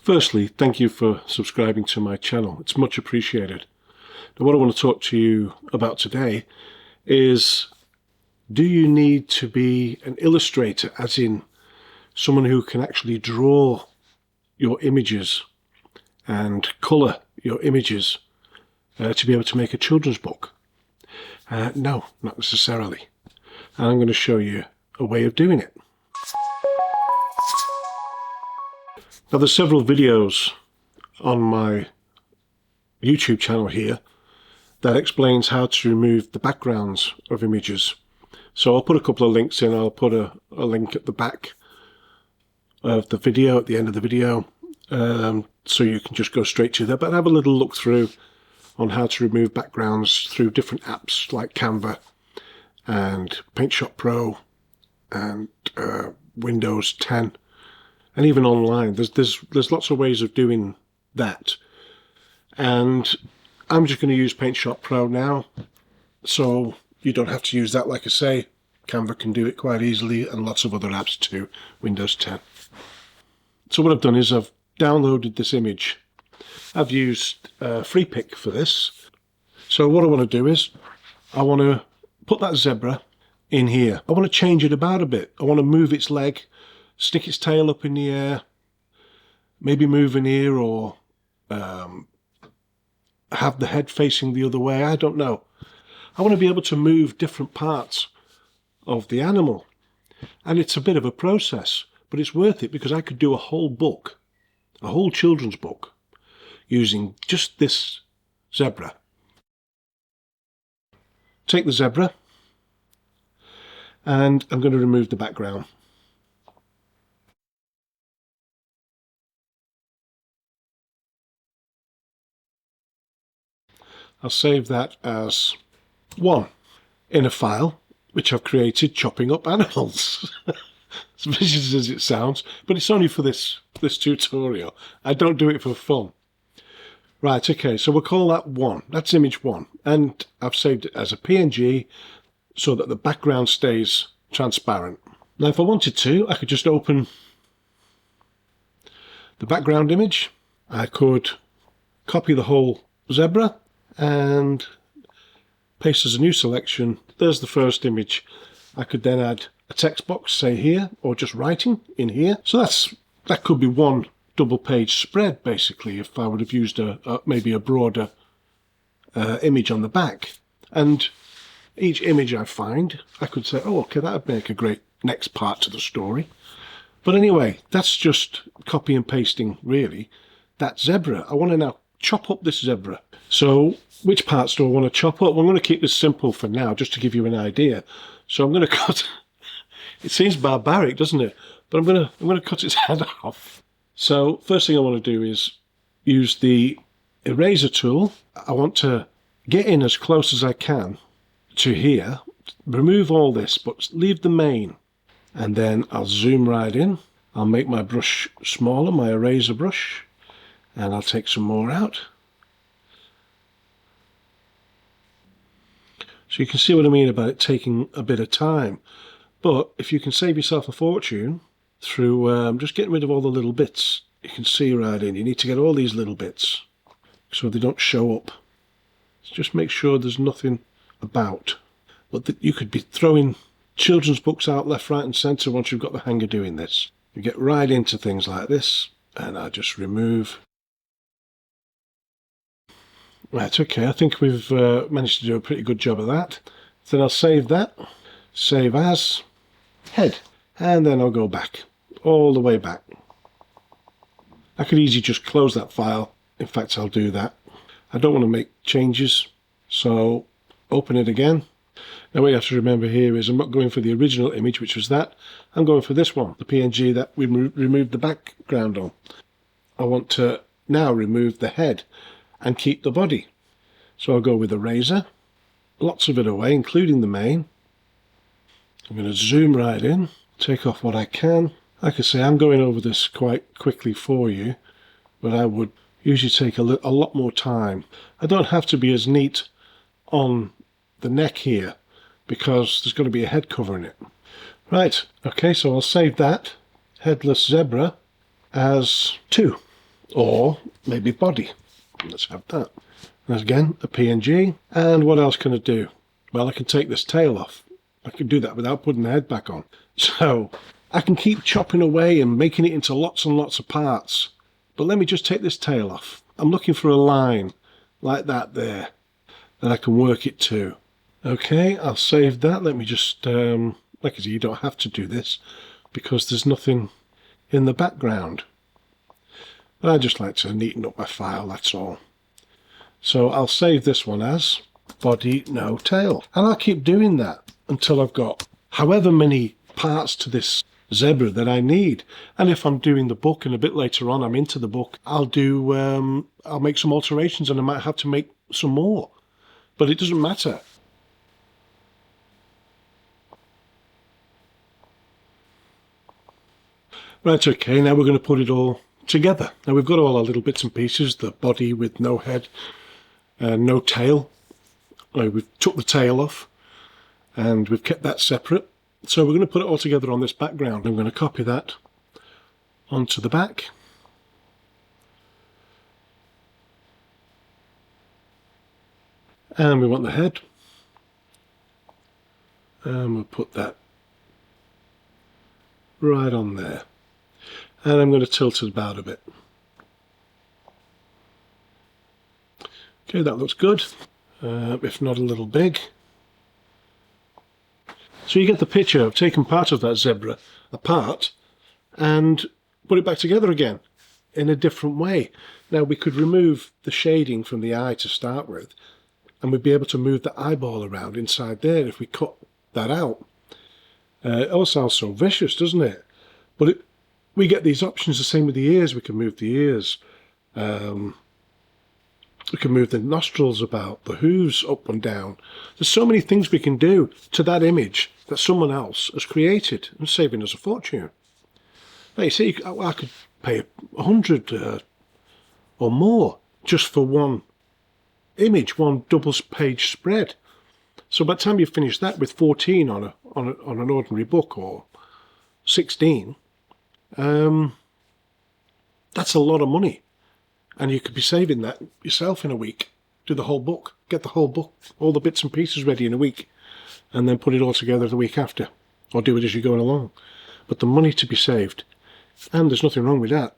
Firstly, thank you for subscribing to my channel. It's much appreciated. Now, what I want to talk to you about today is, do you need to be an illustrator, as in someone who can actually draw your images and colour your images to be able to make a children's book? No, not necessarily. And I'm going to show you a way of doing it. Now, there's several videos on my YouTube channel here that explains how to remove the backgrounds of images. So I'll put a couple of links in. I'll put a link at the back of the video, at the end of the video, so you can just go straight to there, but have a little look through on how to remove backgrounds through different apps like Canva and Paint Shop Pro and Windows 10, and even online. There's lots of ways of doing that, and I'm just going to use Paint Shop Pro now, so you don't have to use that. Like I say, Canva can do it quite easily, and lots of other apps too, Windows 10. So what I've done is I've downloaded this image. I've used FreePic for this. So what I want to do is I want to put that zebra in here. I want to change it about a bit. I want to move its leg, stick its tail up in the air, maybe move an ear, or have the head facing the other way. I don't know. I want to be able to move different parts of the animal. And it's a bit of a process, but it's worth it, because I could do a whole book, a whole children's book, using just this zebra. Take the zebra, and I'm going to remove the background. I'll save that as one in a file which I've created, chopping up animals. As vicious as it sounds, but it's only for this tutorial. I don't do it for fun. Right, okay, so we'll call that one. That's image one, and I've saved it as a PNG so that the background stays transparent. Now, if I wanted to, I could just open the background image. I could copy the whole zebra and paste as a new selection. There's the first image. I could then add a text box, say here, or just writing in here. So that could be one double page spread, basically, if I would have used maybe a broader image on the back. And each image I find, I could say, oh, okay, that would make a great next part to the story. But anyway, that's just copy and pasting, really. That zebra, I want to now chop up this zebra. So which parts do I want to chop up? I'm going to keep this simple for now, just to give you an idea. So I'm going to cut. It seems barbaric, doesn't it? But I'm going to cut its head off. So first thing I want to do is use the eraser tool. I want to get in as close as I can to here, remove all this, but leave the mane. And then I'll zoom right in. I'll make my brush smaller, my eraser brush, and I'll take some more out. So you can see what I mean about it taking a bit of time. But if you can save yourself a fortune through just getting rid of all the little bits, you can see right in. You need to get all these little bits so they don't show up. So just make sure there's nothing about. But you could be throwing children's books out left, right and centre once you've got the hang of doing this. You get right into things like this, and I just remove. Right, okay, I think we've managed to do a pretty good job of that. Then I'll save that, save as, head, and then I'll go back, all the way back. I could easily just close that file. In fact, I'll do that. I don't want to make changes, so open it again. Now what you have to remember here is I'm not going for the original image, which was that. I'm going for this one, the PNG that we removed the background on. I want to now remove the head and keep the body. So I'll go with a razor, lots of it away, including the mane. I'm going to zoom right in, take off what I can. Like I say, I'm going over this quite quickly for you, but I would usually take a lot more time. I don't have to be as neat on the neck here, because there's going to be a head covering it. Right, okay, so I'll save that headless zebra as 2. or maybe body. Let's have that. There's again a PNG. And what else can I do? Well, I can take this tail off. I can do that without putting the head back on. So I can keep chopping away and making it into lots and lots of parts. But let me just take this tail off. I'm looking for a line like that there, and I can work it to. Okay, I'll save that. Let me just, like I say, you don't have to do this because there's nothing in the background. But I just like to neaten up my file, that's all. So I'll save this one as body, no tail. And I'll keep doing that until I've got however many parts to this zebra that I need. And if I'm doing the book and a bit later on I'm into the book, I'll make some alterations and I might have to make some more. But it doesn't matter. Right, okay, now we're going to put it all together. Now we've got all our little bits and pieces, the body with no head, no tail. We've took the tail off and we've kept that separate. So we're going to put it all together on this background. I'm going to copy that onto the back. And we want the head. And we'll put that right on there. And I'm going to tilt it about a bit. Okay, that looks good, if not a little big. So you get the picture. I've taken part of that zebra apart and put it back together again in a different way. Now we could remove the shading from the eye to start with, and we'd be able to move the eyeball around inside there if we cut that out. It all sounds so vicious, doesn't it? But we get these options the same with the ears. We can move the ears. We can move the nostrils about, the hooves up and down. There's so many things we can do to that image that someone else has created and saving us a fortune. Now you see, I could pay 100 or more just for one image, one double-page spread. So by the time you finish that with 14 on an ordinary book, or 16, that's a lot of money. And you could be saving that yourself in a week. Do the whole book. Get the whole book, all the bits and pieces ready in a week. And then put it all together the week after. Or do it as you're going along. But the money to be saved. And there's nothing wrong with that.